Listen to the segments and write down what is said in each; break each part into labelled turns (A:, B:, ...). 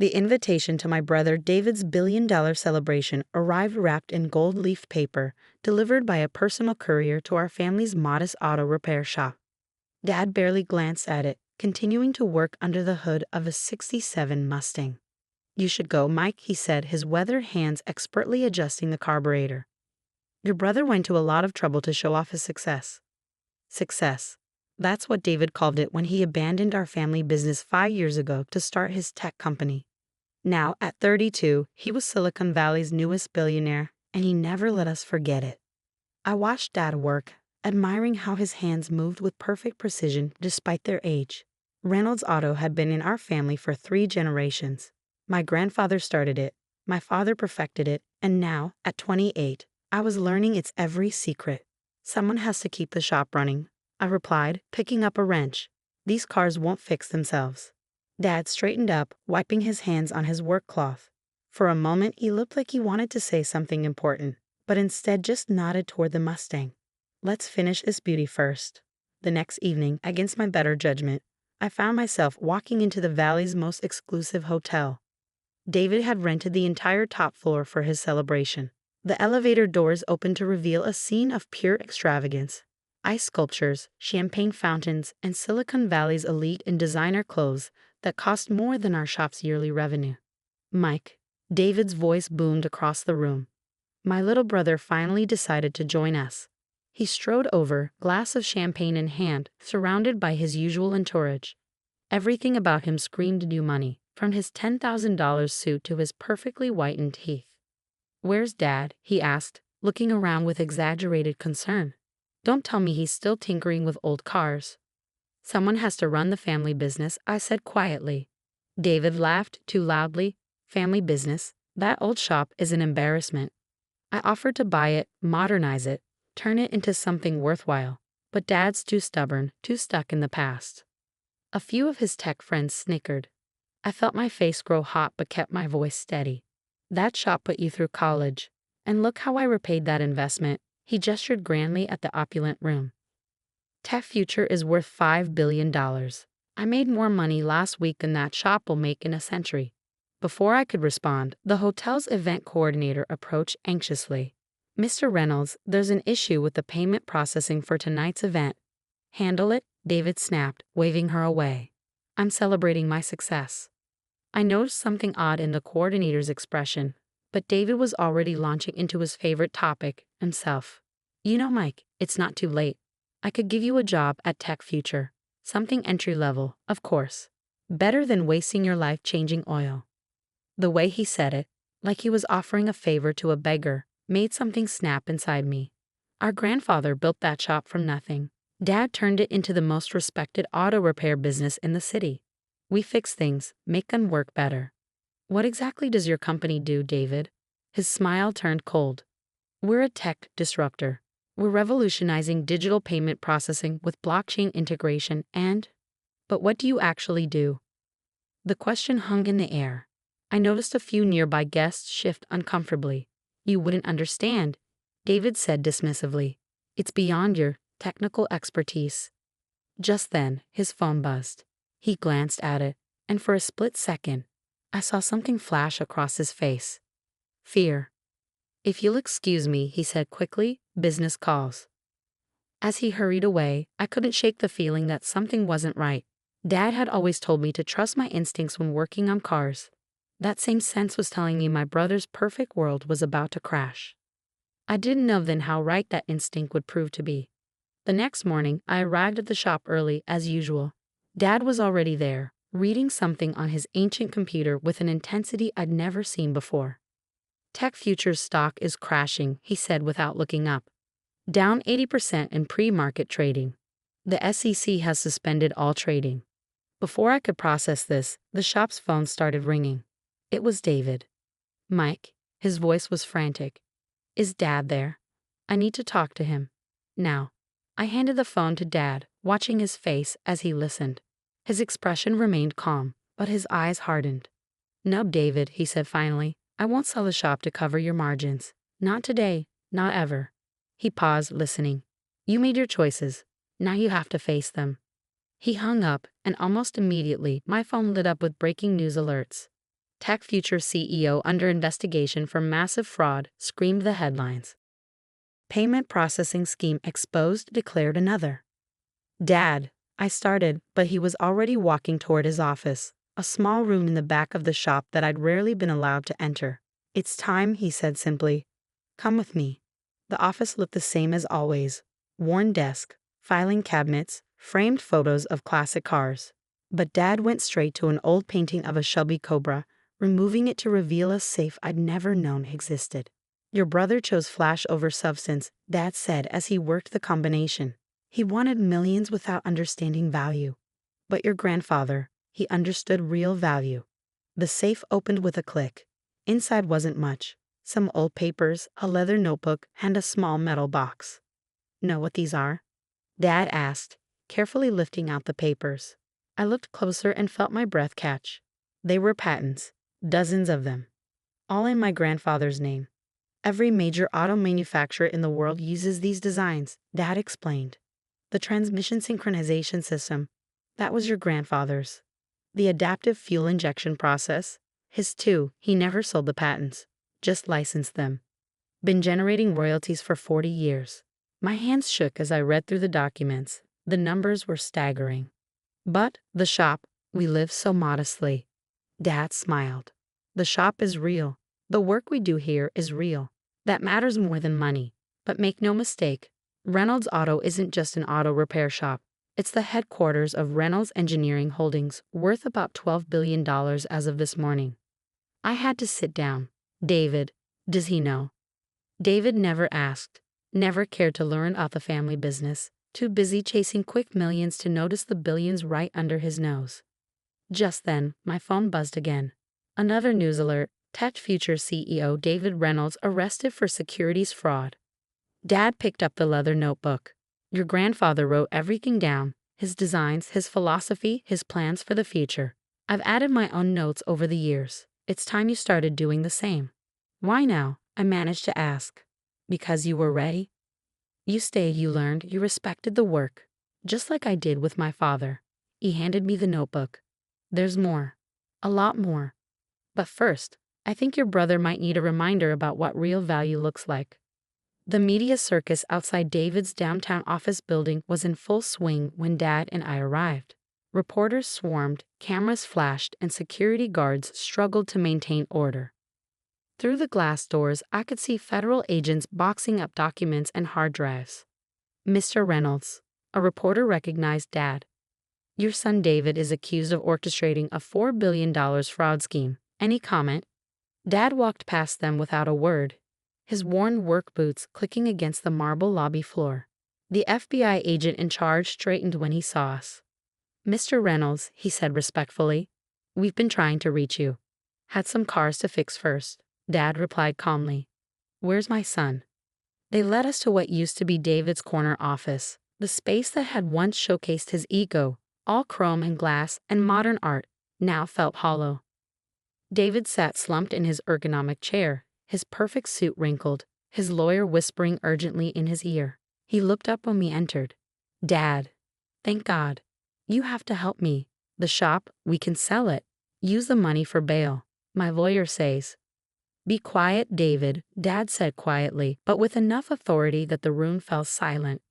A: The invitation to my brother David's billion-dollar celebration arrived wrapped in gold leaf paper, delivered by a personal courier to our family's modest auto repair shop. Dad barely glanced at it, continuing to work under the hood of a '67 Mustang. "You should go, Mike," he said, his weathered hands expertly adjusting the carburetor. "Your brother went to a lot of trouble to show off his success." Success. That's what David called it when he abandoned our family business 5 years ago to start his tech company. Now, at 32, he was Silicon Valley's newest billionaire, and he never let us forget it. I watched Dad work, admiring how his hands moved with perfect precision despite their age. Reynolds Auto had been in our family for 3 generations. My grandfather started it, my father perfected it, and now, at 28, I was learning its every secret. "Someone has to keep the shop running," I replied, picking up a wrench. "These cars won't fix themselves." Dad straightened up, wiping his hands on his work cloth. For a moment, he looked like he wanted to say something important, but instead just nodded toward the Mustang. "Let's finish this beauty first." The next evening, against my better judgment, I found myself walking into the Valley's most exclusive hotel. David had rented the entire top floor for his celebration. The elevator doors opened to reveal a scene of pure extravagance. Ice sculptures, champagne fountains, and Silicon Valley's elite in designer clothes that cost more than our shop's yearly revenue. "Mike," David's voice boomed across the room. My little brother finally decided to join us. He strode over, glass of champagne in hand, surrounded by his usual entourage. Everything about him screamed new money, from his $10,000 suit to his perfectly whitened teeth. "Where's Dad?" he asked, looking around with exaggerated concern. "Don't tell me he's still tinkering with old cars." "Someone has to run the family business," I said quietly. David laughed too loudly. "Family business? That old shop is an embarrassment." I offered to buy it, modernize it, turn it into something worthwhile, but Dad's too stubborn, too stuck in the past. A few of his tech friends snickered. I felt my face grow hot but kept my voice steady. "That shop put you through college, and look how I repaid that investment." He gestured grandly at the opulent room. "Tech Future is worth $5 billion. I made more money last week than that shop will make in a century." Before I could respond, the hotel's event coordinator approached anxiously. "Mr. Reynolds, there's an issue with the payment processing for tonight's event." "Handle it," David snapped, waving her away. "I'm celebrating my success." I noticed something odd in the coordinator's expression, but David was already launching into his favorite topic, himself. "You know, Mike, it's not too late. I could give you a job at Tech Future. Something entry-level, of course. Better than wasting your life changing oil." The way he said it, like he was offering a favor to a beggar, made something snap inside me. Our grandfather built that shop from nothing. Dad turned it into the most respected auto repair business in the city. We fix things, make them work better. "What exactly does your company do, David?" His smile turned cold. "We're a tech disruptor. We're revolutionizing digital payment processing with blockchain integration and—" "But what do you actually do?" The question hung in the air. I noticed a few nearby guests shift uncomfortably. "You wouldn't understand," David said dismissively. "It's beyond your technical expertise." Just then, his phone buzzed. He glanced at it, and for a split second, I saw something flash across his face. Fear. "If you'll excuse me," he said quickly, "business calls." As he hurried away, I couldn't shake the feeling that something wasn't right. Dad had always told me to trust my instincts when working on cars. That same sense was telling me my brother's perfect world was about to crash. I didn't know then how right that instinct would prove to be. The next morning, I arrived at the shop early, as usual. Dad was already there, reading something on his ancient computer with an intensity I'd never seen before. "Tech Future's stock is crashing," he said without looking up. "Down 80% in pre-market trading. The SEC has suspended all trading." Before I could process this, the shop's phone started ringing. It was David. "Mike," his voice was frantic. "Is Dad there? I need to talk to him. Now." I handed the phone to Dad, watching his face as he listened. His expression remained calm, but his eyes hardened. "No, David," he said finally. "I won't sell the shop to cover your margins. Not today, not ever." He paused, listening. "You made your choices. Now you have to face them." He hung up, and almost immediately my phone lit up with breaking news alerts. Tech Future CEO under investigation for massive fraud, screamed the headlines. Payment processing scheme exposed, declared another. Dad, I started, but he was already walking toward his office, a small room in the back of the shop that I'd rarely been allowed to enter. It's time, he said simply. Come with me. The office looked the same as always. Worn desk, filing cabinets, framed photos of classic cars. But Dad went straight to an old painting of a Shelby Cobra, removing it to reveal a safe I'd never known existed. Your brother chose flash over substance, Dad said as he worked the combination. He wanted millions without understanding value. But your grandfather, he understood real value. The safe opened with a click. Inside wasn't much. Some old papers, a leather notebook, and a small metal box. Know what these are? Dad asked, carefully lifting out the papers. I looked closer and felt my breath catch. They were patents, dozens of them. All in my grandfather's name. Every major auto manufacturer in the world uses these designs, Dad explained. The transmission synchronization system, that was your grandfather's. The adaptive fuel injection process, his too. He never sold the patents, just licensed them. Been generating royalties for 40 years. My hands shook as I read through the documents. The numbers were staggering. But the shop, we live so modestly. Dad smiled. The shop is real. The work we do here is real. That matters more than money. But make no mistake, Reynolds Auto isn't just an auto repair shop. It's the headquarters of Reynolds Engineering Holdings, worth about $12 billion as of this morning. I had to sit down. David, does he know? David never asked, never cared to learn about the family business, too busy chasing quick millions to notice the billions right under his nose. Just then, my phone buzzed again. Another news alert, Tech Future CEO David Reynolds arrested for securities fraud. Dad picked up the leather notebook. Your grandfather wrote everything down, his designs, his philosophy, his plans for the future. I've added my own notes over the years. It's time you started doing the same. Why now? I managed to ask. Because you were ready? You stayed, you learned, you respected the work. Just like I did with my father. He handed me the notebook. There's more. A lot more. But first, I think your brother might need a reminder about what real value looks like. The media circus outside David's downtown office building was in full swing when Dad and I arrived. Reporters swarmed, cameras flashed, and security guards struggled to maintain order. Through the glass doors, I could see federal agents boxing up documents and hard drives. Mr. Reynolds, a reporter recognized Dad. Your son David is accused of orchestrating a $4 billion fraud scheme. Any comment? Dad walked past them without a word, his worn work boots clicking against the marble lobby floor. The FBI agent in charge straightened when he saw us. Mr. Reynolds, he said respectfully, we've been trying to reach you. Had some cars to fix first, Dad replied calmly. Where's my son? They led us to what used to be David's corner office, the space that had once showcased his ego, all chrome and glass and modern art, now felt hollow. David sat slumped in his ergonomic chair, his perfect suit wrinkled, his lawyer whispering urgently in his ear. He looked up when we entered. Dad, thank God. You have to help me. The shop, we can sell it. Use the money for bail. My lawyer says. Be quiet, David, Dad said quietly, but with enough authority that the room fell silent.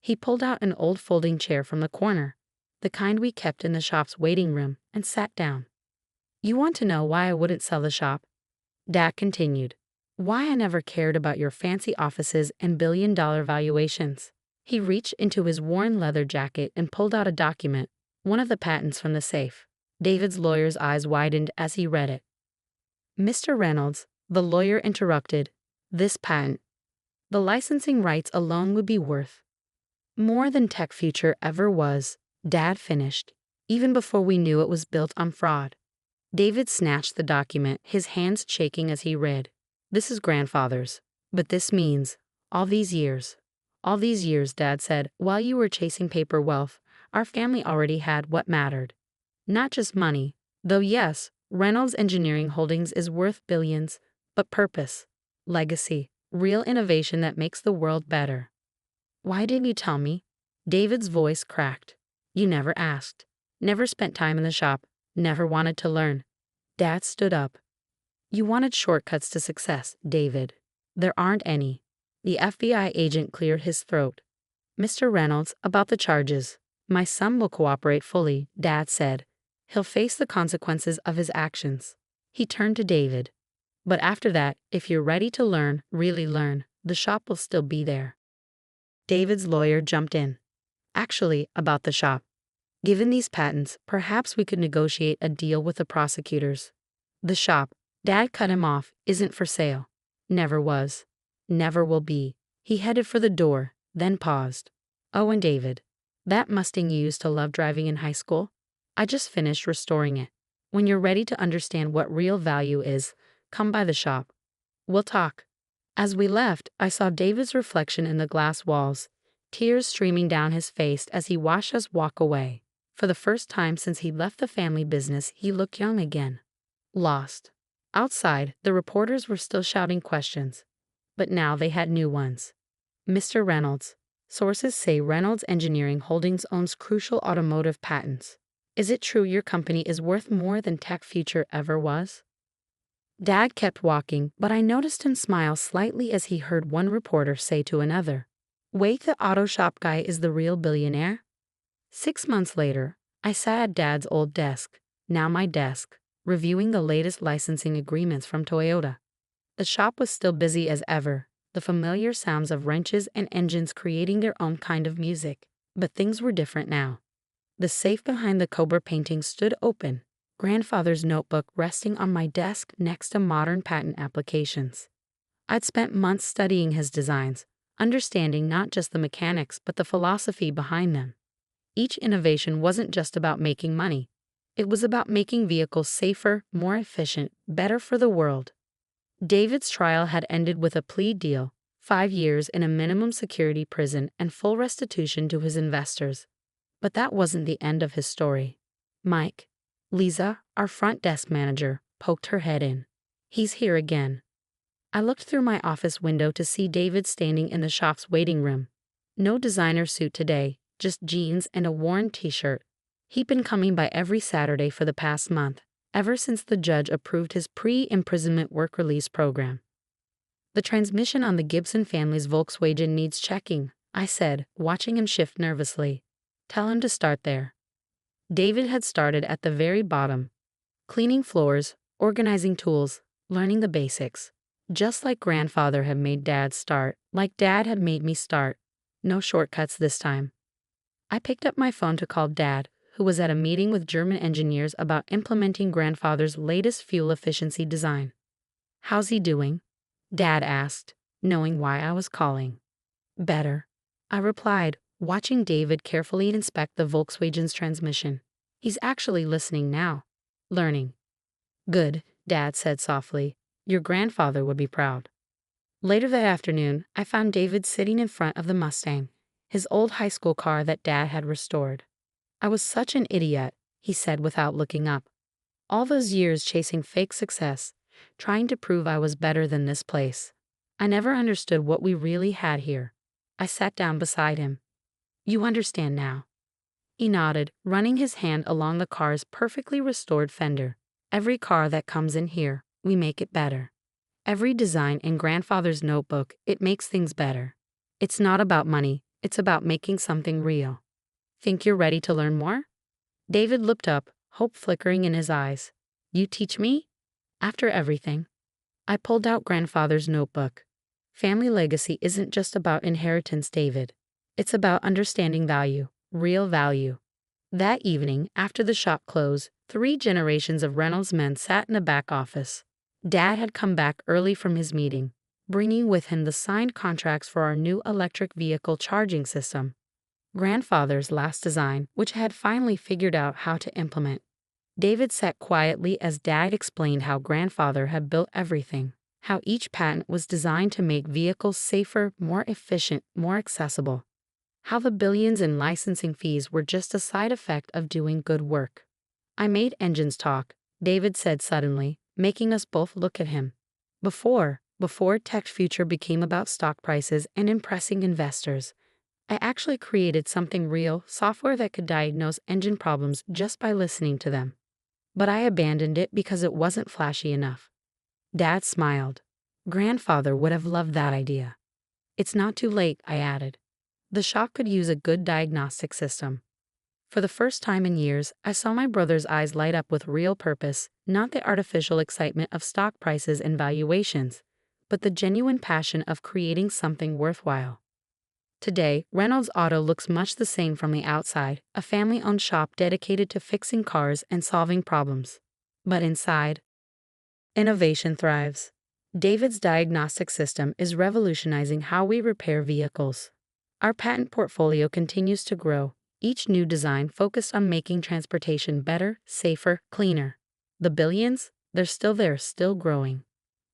A: He pulled out an old folding chair from the corner, the kind we kept in the shop's waiting room, and sat down. You want to know why I wouldn't sell the shop? Dad continued. Why I never cared about your fancy offices and billion-dollar valuations. He reached into his worn leather jacket and pulled out a document, one of the patents from the safe. David's lawyer's eyes widened as he read it. Mr. Reynolds, the lawyer interrupted, this patent. The licensing rights alone would be worth more than Tech Future ever was, Dad finished, even before we knew it was built on fraud. David snatched the document, his hands shaking as he read. This is grandfather's, but this means, all these years, Dad said, while you were chasing paper wealth, our family already had what mattered. Not just money, though yes, Reynolds Engineering Holdings is worth billions, but purpose, legacy, real innovation that makes the world better. Why didn't you tell me? David's voice cracked. You never asked, never spent time in the shop, never wanted to learn. Dad stood up. You wanted shortcuts to success, David. There aren't any. The FBI agent cleared his throat. Mr. Reynolds, about the charges. My son will cooperate fully, Dad said. He'll face the consequences of his actions. He turned to David. But after that, if you're ready to learn, really learn, the shop will still be there. David's lawyer jumped in. Actually, about the shop. Given these patents, perhaps we could negotiate a deal with the prosecutors. The shop, Dad cut him off, isn't for sale. Never was. Never will be. He headed for the door, then paused. Oh, and David. That Mustang you used to love driving in high school? I just finished restoring it. When you're ready to understand what real value is, come by the shop. We'll talk. As we left, I saw David's reflection in the glass walls, tears streaming down his face as he watched us walk away. For the first time since he left the family business, he looked young again. Lost. Outside, the reporters were still shouting questions, but now they had new ones. Mr. Reynolds. Sources say Reynolds Engineering Holdings owns crucial automotive patents. Is it true your company is worth more than Tech Future ever was? Dad kept walking, but I noticed him smile slightly as he heard one reporter say to another, "Wait, the auto shop guy is the real billionaire?" 6 months later, I sat at Dad's old desk, now my desk, reviewing the latest licensing agreements from Toyota. The shop was still busy as ever, the familiar sounds of wrenches and engines creating their own kind of music, but things were different now. The safe behind the Cobra painting stood open, Grandfather's notebook resting on my desk next to modern patent applications. I'd spent months studying his designs, understanding not just the mechanics but the philosophy behind them. Each innovation wasn't just about making money. It was about making vehicles safer, more efficient, better for the world. David's trial had ended with a plea deal, 5 years in a minimum security prison and full restitution to his investors. But that wasn't the end of his story. Mike, Lisa, our front desk manager, poked her head in. He's here again. I looked through my office window to see David standing in the shop's waiting room. No designer suit today, just jeans and a worn t-shirt. He'd been coming by every Saturday for the past month, ever since the judge approved his pre-imprisonment work release program. The transmission on the Gibson family's Volkswagen needs checking, I said, watching him shift nervously. Tell him to start there. David had started at the very bottom, cleaning floors, organizing tools, learning the basics. Just like Grandfather had made Dad start, like Dad had made me start. No shortcuts this time. I picked up my phone to call Dad, who was at a meeting with German engineers about implementing Grandfather's latest fuel efficiency design. How's he doing? Dad asked, knowing why I was calling. Better, I replied, watching David carefully inspect the Volkswagen's transmission. He's actually listening now. Learning. Good, Dad said softly. Your grandfather would be proud. Later that afternoon, I found David sitting in front of the Mustang, his old high school car that Dad had restored. I was such an idiot, he said without looking up. All those years chasing fake success, trying to prove I was better than this place. I never understood what we really had here. I sat down beside him. You understand now. He nodded, running his hand along the car's perfectly restored fender. Every car that comes in here, we make it better. Every design in Grandfather's notebook, it makes things better. It's not about money, it's about making something real. Think you're ready to learn more? David looked up, hope flickering in his eyes. You teach me? After everything. I pulled out Grandfather's notebook. Family legacy isn't just about inheritance, David. It's about understanding value, real value. That evening, after the shop closed, 3 generations of Reynolds men sat in the back office. Dad had come back early from his meeting, bringing with him the signed contracts for our new electric vehicle charging system. Grandfather's last design, which I had finally figured out how to implement. David sat quietly as Dad explained how Grandfather had built everything, how each patent was designed to make vehicles safer, more efficient, more accessible. How the billions in licensing fees were just a side effect of doing good work. I made engines talk, David said suddenly, making us both look at him. Before Tech Future became about stock prices and impressing investors, I actually created something real, software that could diagnose engine problems just by listening to them. but I abandoned it because it wasn't flashy enough. Dad smiled. Grandfather would have loved that idea. It's not too late, I added. The shop could use a good diagnostic system. For the first time in years, I saw my brother's eyes light up with real purpose, not the artificial excitement of stock prices and valuations, but the genuine passion of creating something worthwhile. Today, Reynolds Auto looks much the same from the outside, a family-owned shop dedicated to fixing cars and solving problems. But inside, innovation thrives. David's diagnostic system is revolutionizing how we repair vehicles. Our patent portfolio continues to grow, each new design focused on making transportation better, safer, cleaner. The billions, they're still there, still growing.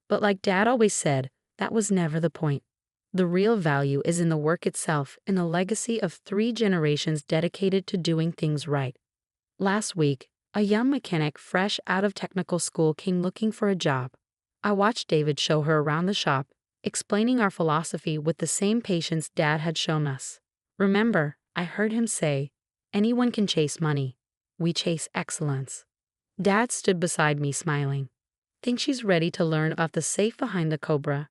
A: But like Dad always said, that was never the point. The real value is in the work itself, in the legacy of 3 generations dedicated to doing things right. Last week, a young mechanic fresh out of technical school came looking for a job. I watched David show her around the shop, explaining our philosophy with the same patience Dad had shown us. Remember, I heard him say, anyone can chase money. We chase excellence. Dad stood beside me smiling. Think she's ready to learn about the safe behind the Cobra?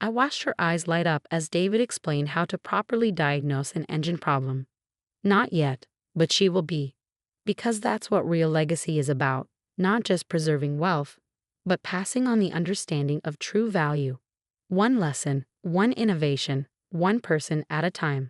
A: I watched her eyes light up as David explained how to properly diagnose an engine problem. Not yet, but she will be. Because that's what real legacy is about, not just preserving wealth, but passing on the understanding of true value. One lesson, one innovation, one person at a time.